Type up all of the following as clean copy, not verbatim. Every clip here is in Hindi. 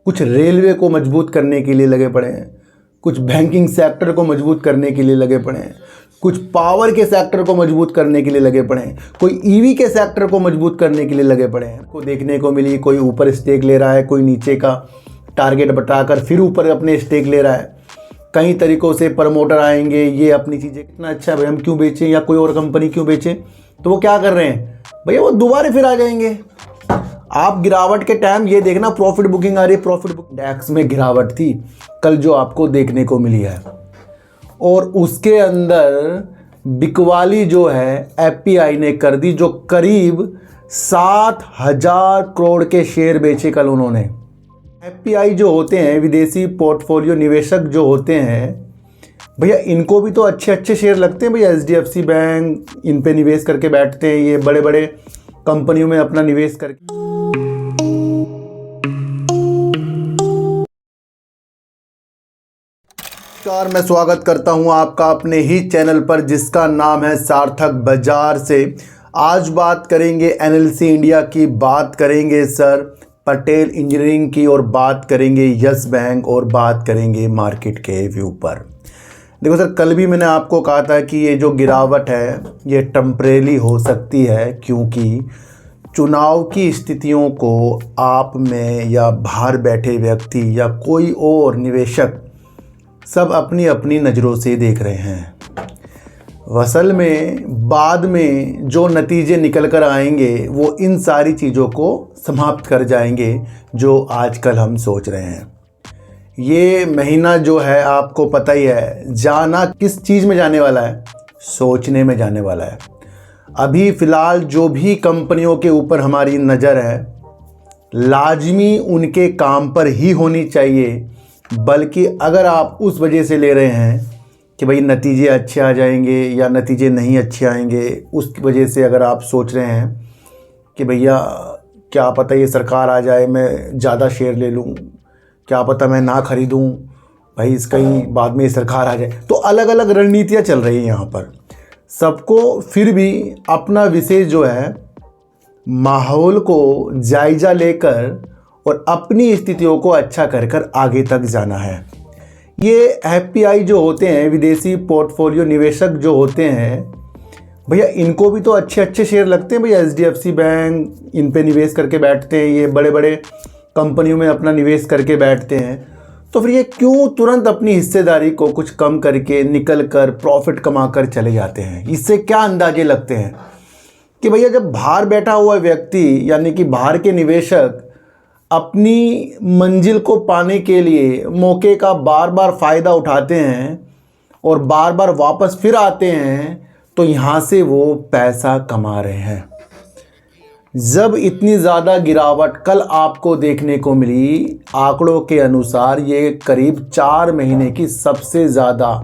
कुछ रेलवे को मजबूत करने के लिए लगे पड़े हैं, कुछ बैंकिंग सेक्टर को मजबूत करने के लिए लगे पड़े हैं, कुछ पावर के सेक्टर को मजबूत करने के लिए लगे पड़े हैं, कोई ईवी के सेक्टर को मजबूत करने के लिए लगे पड़े हैं। को देखने को मिली कोई ऊपर स्टेक ले रहा है, कोई नीचे का टारगेट बताकर फिर ऊपर अपने स्टेक ले रहा है। कई तरीक़ों से प्रमोटर आएंगे, ये अपनी चीज़ें कितना अच्छा है भाई हम क्यों बेचें या कोई और कंपनी क्यों बेचें, तो वो क्या कर रहे हैं भैया, वो दोबारा फिर आ जाएंगे। आप गिरावट के टाइम ये देखना प्रॉफिट बुकिंग आ रही है, प्रॉफिट बुकिंग इंडेक्स में गिरावट थी कल जो आपको देखने को मिली है, और उसके अंदर बिकवाली जो है एफपीआई ने कर दी, जो करीब 7,000 करोड़ के शेयर बेचे कल उन्होंने। एफपीआई जो होते हैं विदेशी पोर्टफोलियो निवेशक जो होते हैं भैया, इनको भी तो अच्छे अच्छे शेयर लगते हैं भैया। एचडीएफसी बैंक इन पे निवेश करके बैठते हैं, ये बड़े बड़े कंपनियों में अपना निवेश करके। नमस्कार, मैं स्वागत करता हूं आपका अपने ही चैनल पर जिसका नाम है सार्थक बाजार से। आज बात करेंगे एनएलसी इंडिया की, बात करेंगे सर पटेल इंजीनियरिंग की, और बात करेंगे यस बैंक, और बात करेंगे मार्केट के व्यू पर। देखो सर, कल भी मैंने आपको कहा था कि ये जो गिरावट है ये टेम्परेरी हो सकती है, क्योंकि चुनाव की स्थितियों को आप में या बाहर बैठे व्यक्ति या कोई और निवेशक सब अपनी अपनी नज़रों से देख रहे हैं। असल में बाद में जो नतीजे निकल कर आएंगे वो इन सारी चीज़ों को समाप्त कर जाएंगे जो आजकल हम सोच रहे हैं। ये महीना जो है आपको पता ही है, जाना किस चीज़ में जाने वाला है, सोचने में जाने वाला है। अभी फ़िलहाल जो भी कंपनियों के ऊपर हमारी नज़र है लाजमी उनके काम पर ही होनी चाहिए, बल्कि अगर आप उस वजह से ले रहे हैं कि भाई नतीजे अच्छे आ जाएंगे या नतीजे नहीं अच्छे आएंगे, उस वजह से अगर आप सोच रहे हैं कि भैया क्या पता ये सरकार आ जाए मैं ज़्यादा शेयर ले लूँ, क्या पता मैं ना ख़रीदूँ भाई इसका ही बाद में सरकार आ जाए, तो अलग अलग रणनीतियाँ चल रही हैं यहाँ पर। सबको फिर भी अपना विशेष जो है माहौल को जायज़ा लेकर और अपनी स्थितियों को अच्छा कर कर आगे तक जाना है। ये एफपीआई जो होते हैं विदेशी पोर्टफोलियो निवेशक जो होते हैं भैया, इनको भी तो अच्छे अच्छे शेयर लगते हैं भैया। एचडीएफसी बैंक इन पे निवेश करके बैठते हैं, ये बड़े बड़े कंपनियों में अपना निवेश करके बैठते हैं, तो फिर ये क्यों तुरंत अपनी हिस्सेदारी को कुछ कम करके निकल कर प्रॉफिट कमा कर चले जाते हैं। इससे क्या अंदाजे लगते हैं कि भैया जब बाहर बैठा हुआ व्यक्ति यानी कि बाहर के निवेशक अपनी मंजिल को पाने के लिए मौके का बार बार फ़ायदा उठाते हैं और बार बार वापस फिर आते हैं, तो यहाँ से वो पैसा कमा रहे हैं। जब इतनी ज़्यादा गिरावट कल आपको देखने को मिली, आंकड़ों के अनुसार ये करीब 4 महीने की सबसे ज़्यादा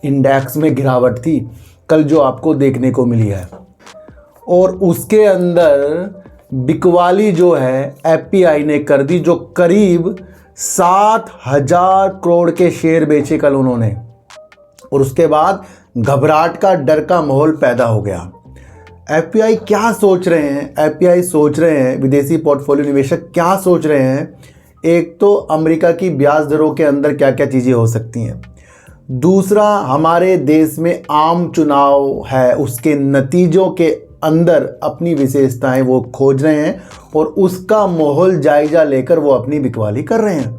इंडेक्स में गिरावट थी कल जो आपको देखने को मिली है, और उसके अंदर बिकवाली जो है एफपीआई ने कर दी, जो करीब 7,000 करोड़ के शेयर बेचे कल उन्होंने, और उसके बाद घबराहट का डर का माहौल पैदा हो गया। एफपीआई क्या सोच रहे हैं, एफपीआई सोच रहे हैं विदेशी पोर्टफोलियो निवेशक क्या सोच रहे हैं, एक तो अमेरिका की ब्याज दरों के अंदर क्या क्या चीज़ें हो सकती हैं, दूसरा हमारे देश में आम चुनाव है उसके नतीजों के अंदर अपनी विशेषताएं वो खोज रहे हैं, और उसका माहौल जायज़ा लेकर वो अपनी बिकवाली कर रहे हैं।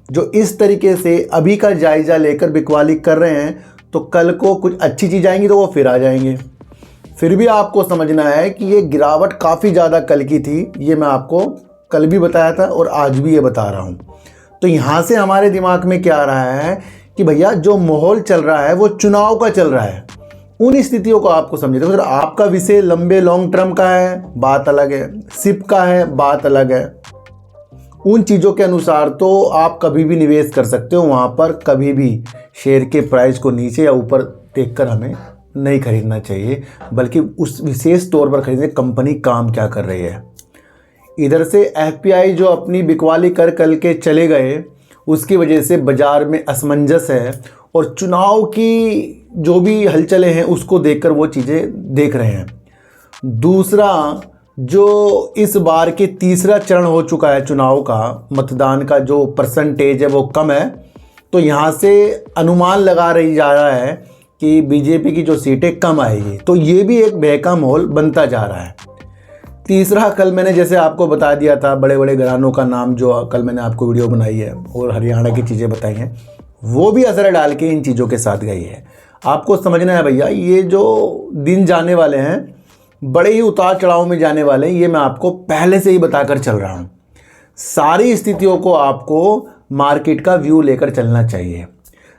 जो इस तरीके से अभी का जायज़ा लेकर बिकवाली कर रहे हैं, तो कल को कुछ अच्छी चीज़ आएंगी तो वो फिर आ जाएंगे। फिर भी आपको समझना है कि ये गिरावट काफ़ी ज़्यादा कल की थी, ये मैं आपको कल भी बताया था और आज भी ये बता रहा हूँ। तो यहाँ से हमारे दिमाग में क्या आ रहा है कि भैया जो माहौल चल रहा है वो चुनाव का चल रहा है, उन स्थितियों को आपको समझे। तो आपका विषय लंबे लॉन्ग टर्म का है, बात अलग है, सिप का है, बात अलग है। उन चीज़ों के अनुसार तो आप कभी भी निवेश कर सकते हो, वहाँ पर कभी भी शेयर के प्राइस को नीचे या ऊपर देखकर हमें नहीं खरीदना चाहिए, बल्कि उस विशेष तौर पर खरीदें कंपनी काम क्या कर रही है। इधर से एफपीआई जो अपनी बिकवाली कर कल के चले गए, उसकी वजह से बाज़ार में असमंजस है, और चुनाव की जो भी हलचलें हैं उसको देखकर वो चीज़ें देख रहे हैं। दूसरा, जो इस बार के तीसरा चरण हो चुका है चुनाव का, मतदान का जो परसेंटेज है वो कम है, तो यहाँ से अनुमान लगा रही जा रहा है कि बीजेपी की जो सीटें कम आएगी। तो ये भी एक बहका माहौल बनता जा रहा है। तीसरा, कल मैंने जैसे आपको बता दिया था बड़े बड़े घरानों का नाम, जो कल मैंने आपको वीडियो बनाई है और हरियाणा की चीज़ें बताई हैं, वो भी असर डाल के इन चीज़ों के साथ गई है। आपको समझना है भैया, ये जो दिन जाने वाले हैं बड़े ही उतार चढ़ाव में जाने वाले हैं, ये मैं आपको पहले से ही बताकर चल रहा हूँ। सारी स्थितियों को आपको मार्केट का व्यू लेकर चलना चाहिए।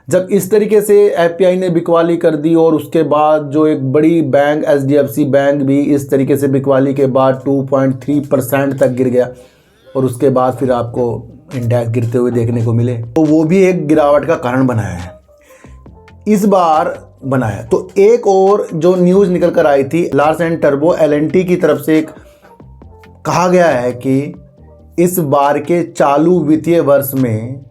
जब इस तरीके से एफपीआई ने बिकवाली कर दी और उसके बाद जो एक बड़ी बैंक एचडीएफसी बैंक भी इस तरीके से बिकवाली के बाद 2.3% तक गिर गया और उसके बाद फिर आपको इंडेक्स गिरते हुए देखने को मिले, तो वो भी एक गिरावट का कारण बनाया है, इस बार बनाया। तो एक और जो न्यूज़ निकल कर आई थी लार्सन एंड टर्बो एलएनटी की तरफ से, एक कहा गया है कि इस बार के चालू वित्तीय वर्ष में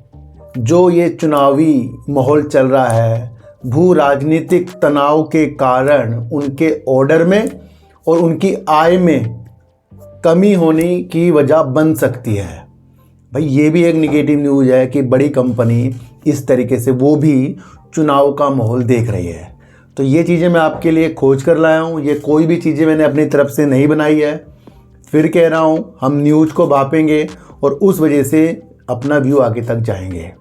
जो ये चुनावी माहौल चल रहा है, भू राजनीतिक तनाव के कारण उनके ऑर्डर में और उनकी आय में कमी होने की वजह बन सकती है। भाई ये भी एक निगेटिव न्यूज़ है कि बड़ी कंपनी इस तरीके से वो भी चुनाव का माहौल देख रही है। तो ये चीज़ें मैं आपके लिए खोज कर लाया हूँ, ये कोई भी चीज़ें मैंने अपनी तरफ से नहीं बनाई है। फिर कह रहा हूँ, हम न्यूज़ को भापेंगे और उस वजह से अपना व्यू आगे तक जाएंगे।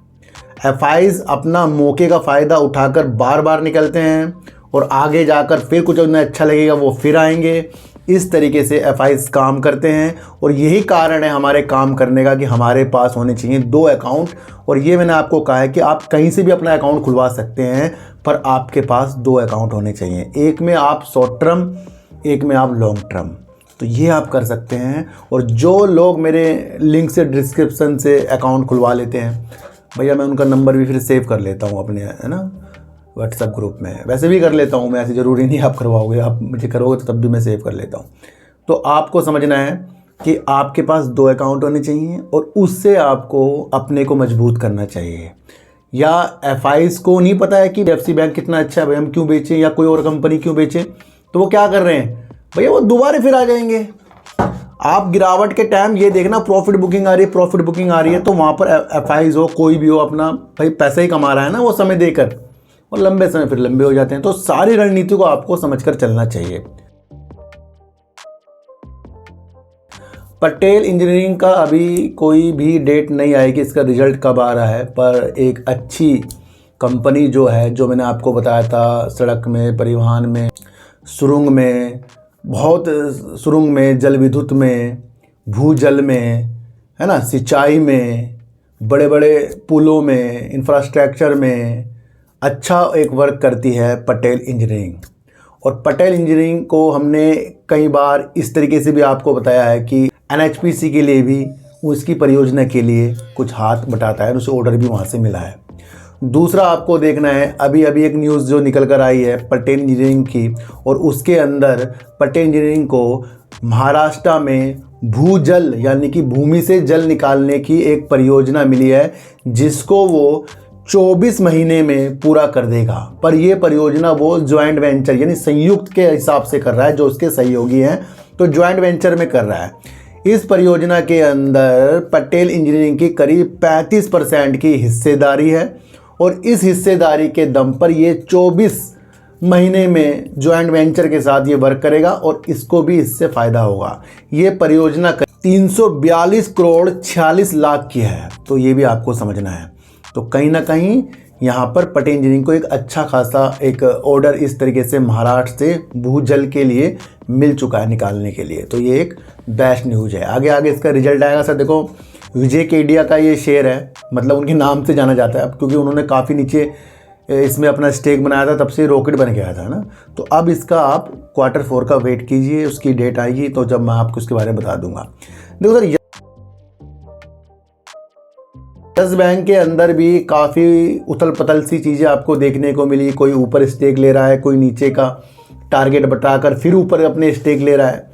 एफआईज अपना मौके का फ़ायदा उठाकर बार बार निकलते हैं और आगे जाकर फिर कुछ उन्हें अच्छा लगेगा वो फिर आएंगे। इस तरीके से एफआईज काम करते हैं और यही कारण है हमारे काम करने का कि हमारे पास होने चाहिए 2 अकाउंट। और ये मैंने आपको कहा है कि आप कहीं से भी अपना अकाउंट खुलवा सकते हैं, पर आपके पास 2 अकाउंट होने चाहिए। एक में आप शॉर्ट टर्म, एक में आप लॉन्ग टर्म। तो ये आप कर सकते हैं। और जो लोग मेरे लिंक से डिस्क्रिप्शन से अकाउंट खुलवा लेते हैं भैया, मैं उनका नंबर भी फिर सेव कर लेता हूँ अपने, है ना, व्हाट्सएप ग्रुप में। वैसे भी कर लेता हूँ मैं, ऐसे ज़रूरी नहीं आप करवाओगे, आप मुझे करोगे तो तब भी मैं सेव कर लेता हूँ। तो आपको समझना है कि आपके पास 2 अकाउंट होने चाहिए और उससे आपको अपने को मजबूत करना चाहिए। या एफआईज को नहीं पता है कि एफसी बैंक कितना अच्छा है, भाई हम क्यों बेचें या कोई और कंपनी क्यों बेचें, तो वो क्या कर रहे हैं भैया, वो दोबारा फिर आ जाएंगे। आप गिरावट के टाइम ये देखना प्रॉफिट बुकिंग आ रही है, प्रॉफिट बुकिंग आ रही है, तो वहाँ पर एफआईज हो कोई भी हो, अपना भाई पैसे ही कमा रहा है ना वो समय देकर, और लंबे समय फिर लंबे हो जाते हैं। तो सारी रणनीति को आपको समझकर चलना चाहिए। पटेल इंजीनियरिंग का अभी कोई भी डेट नहीं आई कि इसका रिजल्ट कब आ रहा है, पर एक अच्छी कंपनी जो है, जो मैंने आपको बताया था, सड़क में, परिवहन में, सुरंग में, बहुत सुरंग में, जल विद्युत में, भूजल में, है ना, सिंचाई में, बड़े बड़े पुलों में, इंफ्रास्ट्रक्चर में अच्छा एक वर्क करती है पटेल इंजीनियरिंग। और पटेल इंजीनियरिंग को हमने कई बार इस तरीके से भी आपको बताया है कि एनएचपीसी के लिए भी उसकी परियोजना के लिए कुछ हाथ बटाता है, उसे ऑर्डर भी वहाँ से मिला है। दूसरा आपको देखना है, अभी एक न्यूज़ जो निकल कर आई है पटेल इंजीनियरिंग की, और उसके अंदर पटेल इंजीनियरिंग को महाराष्ट्र में भूजल यानी कि भूमि से जल निकालने की एक परियोजना मिली है, जिसको वो 24 महीने में पूरा कर देगा। पर ये परियोजना वो ज्वाइंट वेंचर यानी संयुक्त के हिसाब से कर रहा है, जो उसके सहयोगी हैं, तो ज्वाइंट वेंचर में कर रहा है। इस परियोजना के अंदर पटेल इंजीनियरिंग की करीब 35% की हिस्सेदारी है और इस हिस्सेदारी के दम पर ये 24 महीने में ज्वाइंट वेंचर के साथ ये वर्क करेगा और इसको भी इससे फ़ायदा होगा। ये परियोजना 342 करोड़ 46 लाख की है, तो ये भी आपको समझना है। तो कहीं ना कहीं यहाँ पर पटेल इंजीनियरिंग को एक अच्छा खासा एक ऑर्डर इस तरीके से महाराष्ट्र से भूजल के लिए मिल चुका है निकालने के लिए, तो ये एक बेस्ट न्यूज़ है। आगे इसका रिजल्ट आएगा सर। देखो विजय केडिया का ये शेयर है, मतलब उनके नाम से जाना जाता है, अब क्योंकि उन्होंने काफ़ी नीचे इसमें अपना स्टेक बनाया था, तब से रॉकेट बन गया था ना। तो अब इसका आप Q4 का वेट कीजिए, उसकी डेट आएगी तो जब मैं आपको उसके बारे में बता दूंगा। देखो सर, यस बैंक के अंदर भी काफ़ी उथल पथल सी चीज़ें आपको देखने को मिली। कोई ऊपर स्टेक ले रहा है, कोई नीचे का टारगेट बताकर फिर ऊपर अपने स्टेक ले रहा है।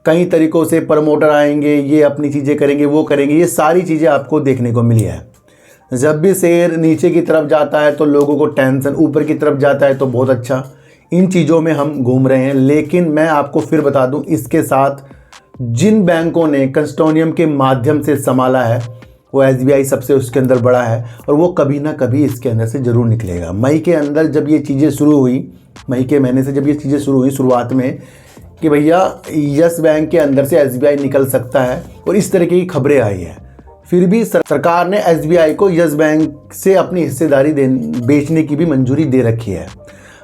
कई तरीक़ों से प्रमोटर आएंगे, ये अपनी चीज़ें करेंगे, वो करेंगे, ये सारी चीज़ें आपको देखने को मिली है। जब भी शेयर नीचे की तरफ जाता है तो लोगों को टेंशन, ऊपर की तरफ जाता है तो बहुत अच्छा। इन चीज़ों में हम घूम रहे हैं, लेकिन मैं आपको फिर बता दूं, इसके साथ जिन बैंकों ने कंसोर्टियम के माध्यम से संभाला है वो SBI सबसे उसके अंदर बड़ा है और वो कभी ना कभी इसके अंदर से ज़रूर निकलेगा। मई के अंदर जब ये चीज़ें शुरू हुई, मई के महीने से जब ये चीज़ें शुरू हुई शुरुआत में कि भैया यस बैंक के अंदर से SBI निकल सकता है और इस तरह की खबरें आई है, फिर भी सरकार ने SBI को यस बैंक से अपनी हिस्सेदारी बेचने की भी मंजूरी दे रखी है।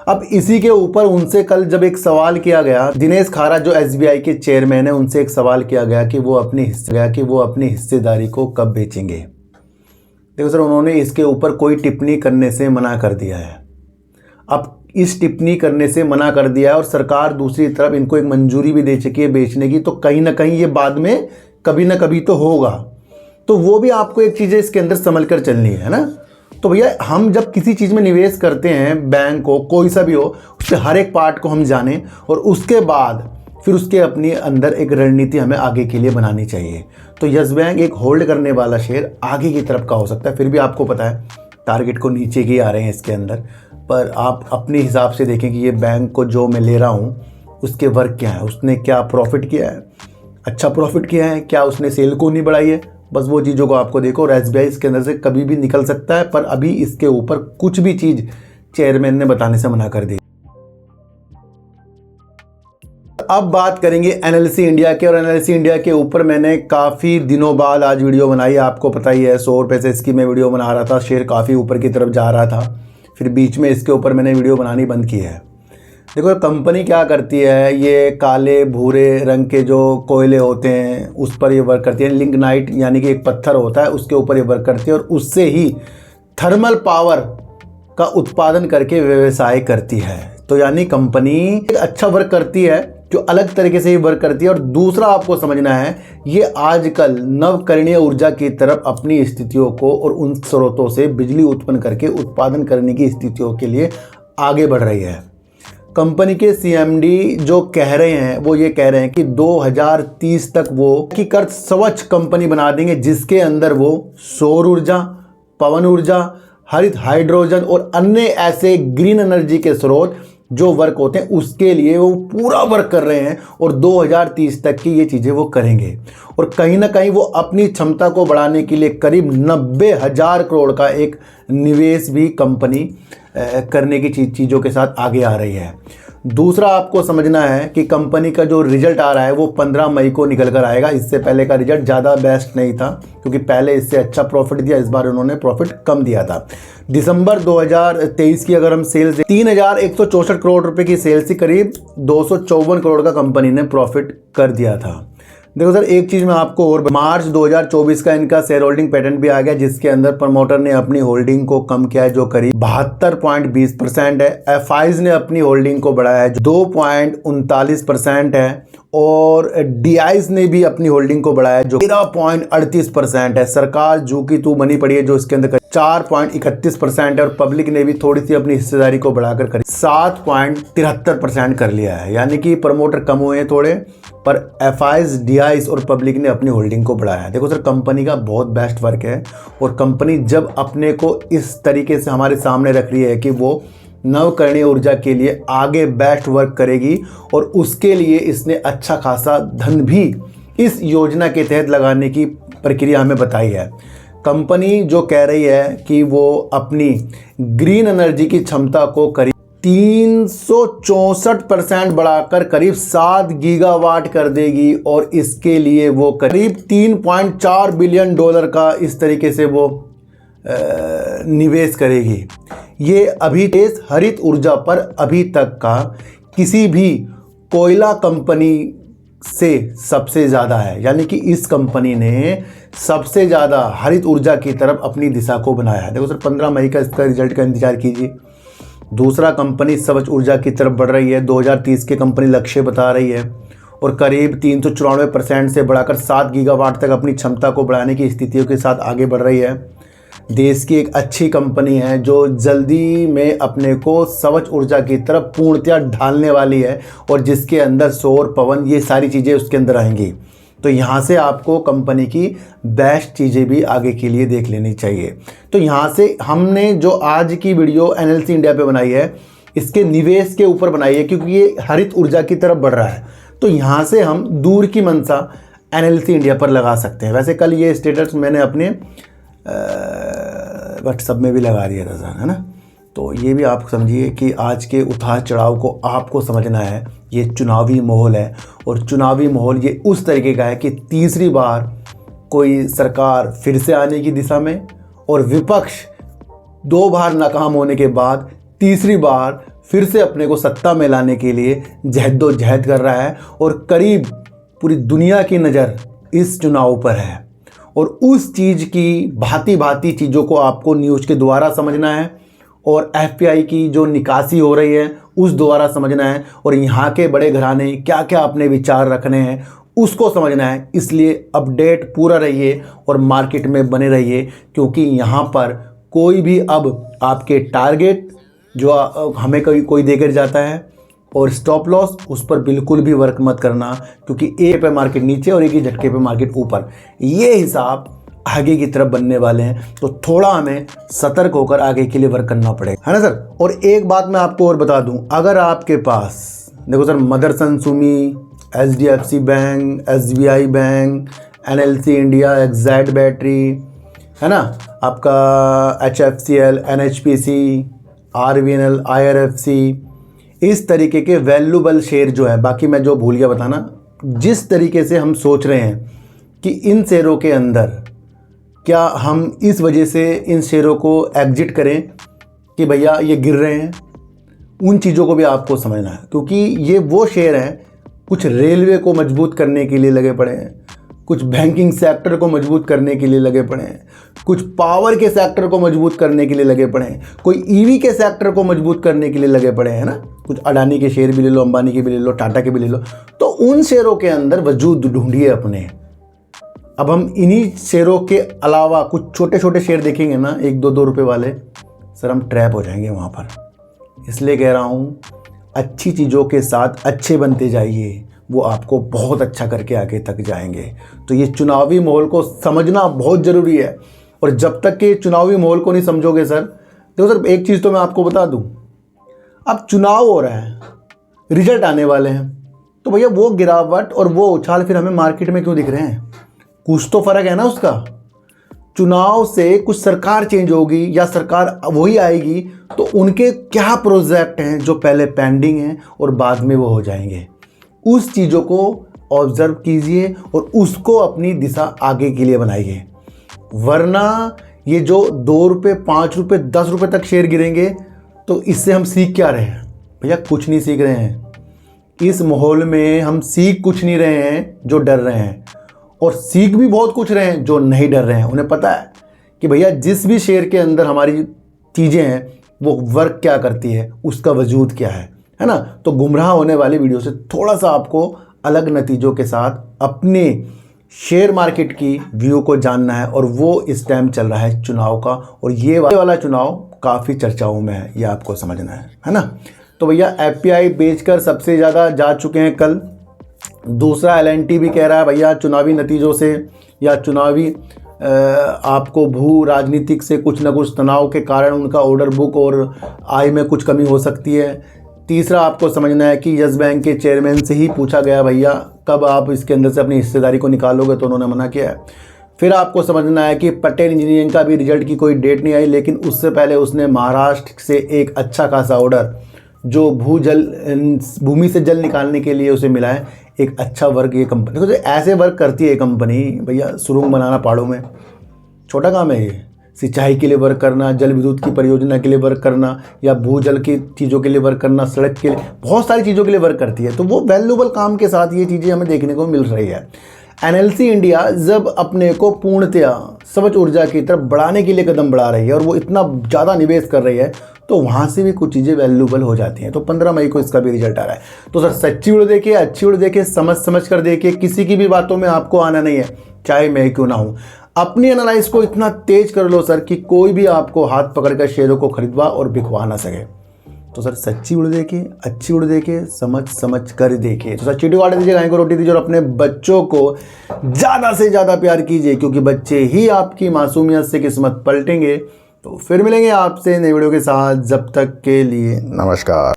अब इसी के ऊपर उनसे कल जब एक सवाल किया गया, दिनेश खारा जो SBI के चेयरमैन है, उनसे एक सवाल किया गया कि वो अपनी हिस्सेदारी को कब बेचेंगे। देखो सर, उन्होंने इसके ऊपर कोई टिप्पणी करने से मना कर दिया है। अब इस टिप्पणी करने से मना कर दिया है और सरकार दूसरी तरफ इनको एक मंजूरी भी दे चुकी है बेचने की, तो कहीं ना कहीं ये बाद में कभी ना कभी तो होगा। तो वो भी आपको एक चीज़ें इसके अंदर संभल कर चलनी है ना। तो भैया हम जब किसी चीज़ में निवेश करते हैं, बैंक हो कोई सा भी हो, उसके हर एक पार्ट को हम जानें और उसके बाद फिर उसके अपनी अंदर एक रणनीति हमें आगे के लिए बनानी चाहिए। तो यस बैंक एक होल्ड करने वाला शेयर आगे की तरफ का हो सकता है। फिर भी आपको पता है टारगेट को नीचे की आ रहे हैं इसके अंदर, पर आप अपने हिसाब से देखें कि ये बैंक को जो मैं ले रहा हूँ उसके वर्क क्या है, उसने क्या प्रॉफिट किया है, अच्छा प्रॉफिट किया है, क्या उसने सेल को नहीं बढ़ाई है, बस वो चीज़ों को आपको देखो। और SBI इसके अंदर से कभी भी निकल सकता है, पर अभी इसके ऊपर कुछ भी चीज़ चेयरमैन ने बताने से मना कर दी। अब बात करेंगे NLC इंडिया के, और NLC इंडिया के ऊपर मैंने काफ़ी दिनों बाद आज वीडियो बनाई। आपको पता ही है 100 रुपये से इसकी मैं वीडियो बना रहा था, शेयर काफ़ी ऊपर की तरफ जा रहा था, फिर बीच में इसके ऊपर मैंने वीडियो बनानी बंद की है। देखो कंपनी क्या करती है, ये काले भूरे रंग के जो कोयले होते हैं उस पर ये वर्क करती है। लिग्नाइट यानी कि एक पत्थर होता है, उसके ऊपर ये वर्क करती है और उससे ही थर्मल पावर का उत्पादन करके व्यवसाय करती है। तो यानी कंपनी अच्छा वर्क करती है, जो अलग तरीके से ही वर्क करती है। और दूसरा आपको समझना है, ये आजकल नवकरणीय ऊर्जा की तरफ अपनी स्थितियों को और उन स्रोतों से बिजली उत्पन्न करके उत्पादन करने की स्थितियों के लिए आगे बढ़ रही है। कंपनी के CMD जो कह रहे हैं वो ये कह रहे हैं कि 2030 तक वो एकीकृत स्वच्छ कंपनी बना देंगे, जिसके अंदर वो सौर ऊर्जा, पवन ऊर्जा, हरित हाइड्रोजन और अन्य ऐसे ग्रीन एनर्जी के स्रोत जो वर्क होते हैं उसके लिए वो पूरा वर्क कर रहे हैं। और 2030 तक की ये चीज़ें वो करेंगे और कहीं ना कहीं वो अपनी क्षमता को बढ़ाने के लिए करीब 90,000 करोड़ का एक निवेश भी कंपनी करने की चीज़ों के साथ आगे आ रही है। दूसरा आपको समझना है कि कंपनी का जो रिजल्ट आ रहा है वो 15 मई को निकल कर आएगा। इससे पहले का रिजल्ट ज़्यादा बेस्ट नहीं था, क्योंकि पहले इससे अच्छा प्रॉफिट दिया, इस बार उन्होंने प्रॉफिट कम दिया था। दिसंबर 2023 की अगर हम सेल्स 3,164 करोड़ रुपए की सेल्स थी, करीब 254 करोड़ का कंपनी ने प्रॉफिट कर दिया था। देखो सर, एक चीज़ मैं आपको और, मार्च 2024 का इनका शेयर होल्डिंग पैटर्न भी आ गया, जिसके अंदर प्रमोटर ने अपनी होल्डिंग को कम किया है, जो करीब 72.20% है। FIs ने अपनी होल्डिंग को बढ़ाया है, जो 2.39% है। और DIs ने भी अपनी होल्डिंग को बढ़ाया है, जो 13.38% है। सरकार जो कि तू बनी पड़ी है, जो इसके अंदर 4.31% है। और पब्लिक ने भी थोड़ी सी अपनी हिस्सेदारी को बढ़ाकर करीब 7.73% कर लिया है। यानी कि प्रमोटर कम हुए हैं थोड़े, पर FIs, DIs और पब्लिक ने अपनी होल्डिंग को बढ़ाया है। देखो सर, कंपनी का बहुत बेस्ट वर्क है और कंपनी जब अपने को इस तरीके से हमारे सामने रख रही है कि वो नवकरणीय ऊर्जा के लिए आगे बेस्ट वर्क करेगी, और उसके लिए इसने अच्छा खासा धन भी इस योजना के तहत लगाने की प्रक्रिया हमें बताई है। कंपनी जो कह रही है कि वो अपनी ग्रीन एनर्जी की क्षमता को करीब 364% बढ़ाकर करीब 7 गीगावाट कर देगी, और इसके लिए वो करीब $3.4 बिलियन का इस तरीके से वो निवेश करेगी। ये अभी देश हरित ऊर्जा पर अभी तक का किसी भी कोयला कंपनी से सबसे ज़्यादा है। यानी कि इस कंपनी ने सबसे ज़्यादा हरित ऊर्जा की तरफ अपनी दिशा को बनाया है। देखो सर, 15 मई का इसका रिजल्ट का इंतजार कीजिए। दूसरा, कंपनी स्वच्छ ऊर्जा की तरफ बढ़ रही है। 2030 के कंपनी लक्ष्य बता रही है और करीब 394% से बढ़ाकर 7 गीगावाट तक अपनी क्षमता को बढ़ाने की स्थितियों के साथ आगे बढ़ रही है। देश की एक अच्छी कंपनी है जो जल्दी में अपने को स्वच्छ ऊर्जा की तरफ पूर्णतया ढालने वाली है, और जिसके अंदर सौर, पवन, ये सारी चीज़ें उसके अंदर आएंगी। तो यहाँ से आपको कंपनी की बेस्ट चीज़ें भी आगे के लिए देख लेनी चाहिए। तो यहाँ से हमने जो आज की वीडियो NLC इंडिया पे बनाई है, इसके निवेश के ऊपर बनाई है, क्योंकि ये हरित ऊर्जा की तरफ बढ़ रहा है। तो यहाँ से हम दूर की मंशा एनएलसी इंडिया पर लगा सकते हैं। वैसे कल ये स्टेटस मैंने अपने व्हाट्सएप में भी लगा दिया था सर, है ना। तो ये भी आप समझिए कि आज के उतार चढ़ाव को आपको समझना है। ये चुनावी माहौल है और चुनावी माहौल ये उस तरीके का है कि तीसरी बार कोई सरकार फिर से आने की दिशा में, और विपक्ष 2 बार नाकाम होने के बाद तीसरी बार फिर से अपने को सत्ता में लाने के लिए जहदोजहद कर रहा है। और करीब पूरी दुनिया की नज़र इस चुनाव पर है और उस चीज़ की भांति भांति चीज़ों को आपको न्यूज़ के द्वारा समझना है और एफपीआई की जो निकासी हो रही है उस द्वारा समझना है, और यहाँ के बड़े घराने क्या क्या अपने विचार रखने हैं उसको समझना है। इसलिए अपडेट पूरा रहिए और मार्केट में बने रहिए, क्योंकि यहाँ पर कोई भी अब आपके टारगेट जो हमें कोई देकर जाता है और स्टॉप लॉस, उस पर बिल्कुल भी वर्क मत करना, क्योंकि एक पे मार्केट नीचे और एक ही झटके पे मार्केट ऊपर, ये हिसाब आगे की तरफ बनने वाले हैं। तो थोड़ा हमें सतर्क होकर आगे के लिए वर्क करना पड़ेगा, है ना सर। और एक बात मैं आपको और बता दूं, अगर आपके पास देखो sir Motherson Sumi, HDFC bank, SBI bank, NLC India, Exide battery, है ना, आपका HFCL, NHPC, RVNL, IRFC, इस तरीके के वैल्यूबल शेयर जो है, बाकी मैं जो भूल गया बताना, जिस तरीके से हम सोच रहे हैं कि इन शेयरों के अंदर क्या हम इस वजह से इन शेयरों को एग्जिट करें कि भैया ये गिर रहे हैं, उन चीज़ों को भी आपको समझना है। क्योंकि ये वो शेयर हैं, कुछ रेलवे को मजबूत करने के लिए लगे पड़े हैं, कुछ बैंकिंग सेक्टर को मजबूत करने के लिए लगे पड़े हैं, कुछ पावर के सेक्टर को मजबूत करने के लिए लगे पड़े हैं, कोई ईवी के सेक्टर को मजबूत करने के लिए लगे पड़े हैं ना, कुछ अडानी के शेयर भी ले लो, अंबानी के भी ले लो, टाटा के भी ले लो। तो उन शेयरों के अंदर वजूद ढूंढिए अपने। अब हम इन्हीं शेयरों के अलावा कुछ छोटे छोटे शेयर देखेंगे ना, 1-2 रुपये वाले, सर हम ट्रैप हो जाएंगे वहाँ पर। इसलिए कह रहा हूँ अच्छी चीज़ों के साथ अच्छे बनते जाइए, वो आपको बहुत अच्छा करके आगे तक जाएंगे। तो ये चुनावी माहौल को समझना बहुत ज़रूरी है, और जब तक कि चुनावी माहौल को नहीं समझोगे सर, देखो सर एक चीज़ तो मैं आपको बता दूं, अब चुनाव हो रहा है, रिजल्ट आने वाले हैं, तो भैया वो गिरावट और वो उछाल फिर हमें मार्केट में क्यों दिख रहे हैं? कुछ तो फ़र्क है ना उसका। चुनाव से कुछ सरकार चेंज होगी या सरकार वही आएगी, तो उनके क्या प्रोजेक्ट हैं जो पहले पेंडिंग हैं और बाद में वो हो जाएंगे, उस चीज़ों को ऑब्जर्व कीजिए और उसको अपनी दिशा आगे के लिए बनाइए। वरना ये जो 2 रुपये, 5 रुपये, 10 रुपये तक शेयर गिरेंगे, तो इससे हम सीख क्या रहे हैं? भैया कुछ नहीं सीख रहे हैं। इस माहौल में हम सीख कुछ नहीं रहे हैं जो डर रहे हैं, और सीख भी बहुत कुछ रहे हैं जो नहीं डर रहे हैं। उन्हें पता है कि भैया जिस भी शेयर के अंदर हमारी चीज़ें हैं वो वर्क क्या करती है, उसका वजूद क्या है ना। तो गुमराह होने वाली वीडियो से थोड़ा सा आपको अलग नतीजों के साथ अपने शेयर मार्केट की व्यू को जानना है, और वो इस टाइम चल रहा है चुनाव का, और ये वाला चुनाव काफ़ी चर्चाओं में है, ये आपको समझना है ना। तो भैया एफपीआई बेचकर सबसे ज़्यादा जा चुके हैं कल। दूसरा एलएनटी भी कह रहा है भैया चुनावी नतीजों से या चुनावी आपको भू राजनीतिक से कुछ ना कुछ तनाव के कारण उनका ऑर्डर बुक और आय में कुछ कमी हो सकती है। तीसरा आपको समझना है कि यस बैंक के चेयरमैन से ही पूछा गया भैया कब आप इसके अंदर से अपनी हिस्सेदारी को निकालोगे, तो उन्होंने मना किया है। फिर आपको समझना है कि पटेल इंजीनियरिंग का भी रिजल्ट की कोई डेट नहीं आई, लेकिन उससे पहले उसने महाराष्ट्र से एक अच्छा खासा ऑर्डर जो भूमि से जल निकालने के लिए उसे मिला है। एक अच्छा वर्क ये कंपनी, देखो ऐसे वर्क करती है कंपनी भैया, सुरंग बनाना पहाड़ों में छोटा काम है ये। सिंचाई के लिए वर्क करना, जल विद्युत की परियोजना के लिए वर्क करना, या भूजल की चीज़ों के लिए वर्क करना, सड़क के लिए, बहुत सारी चीज़ों के लिए वर्क करती है। तो वो वैल्यूबल काम के साथ ये चीज़ें हमें देखने को मिल रही है। एनएलसी इंडिया जब अपने को पूर्णतया स्वच्छ ऊर्जा की तरफ बढ़ाने के लिए कदम बढ़ा रही है और वो इतना ज़्यादा निवेश कर रही है, तो वहाँ से भी कुछ चीज़ें वैल्यूबल हो जाती हैं। तो 15 मई को इसका भी रिजल्ट आ रहा है। तो सर सच्ची वीडियो देखिए, अच्छी वीडियो देखिए, समझ कर देखिए, किसी की भी बातों में आपको आना नहीं है, चाहे मैं क्यों ना हूँ। अपनी एनालाइज को इतना तेज कर लो सर कि कोई भी आपको हाथ पकड़कर शेयरों को खरीदवा और बिकवा ना सके। तो सर सच्ची वीडियो देखिए, अच्छी वीडियो देखिए, समझ कर देखिए। तो सर चीटी को आटे दीजिए, गाय को रोटी दीजिए, और अपने बच्चों को ज़्यादा से ज़्यादा प्यार कीजिए, क्योंकि बच्चे ही आपकी मासूमियत से किस्मत पलटेंगे। तो फिर मिलेंगे आपसे नई वीडियो के साथ, जब तक के लिए नमस्कार।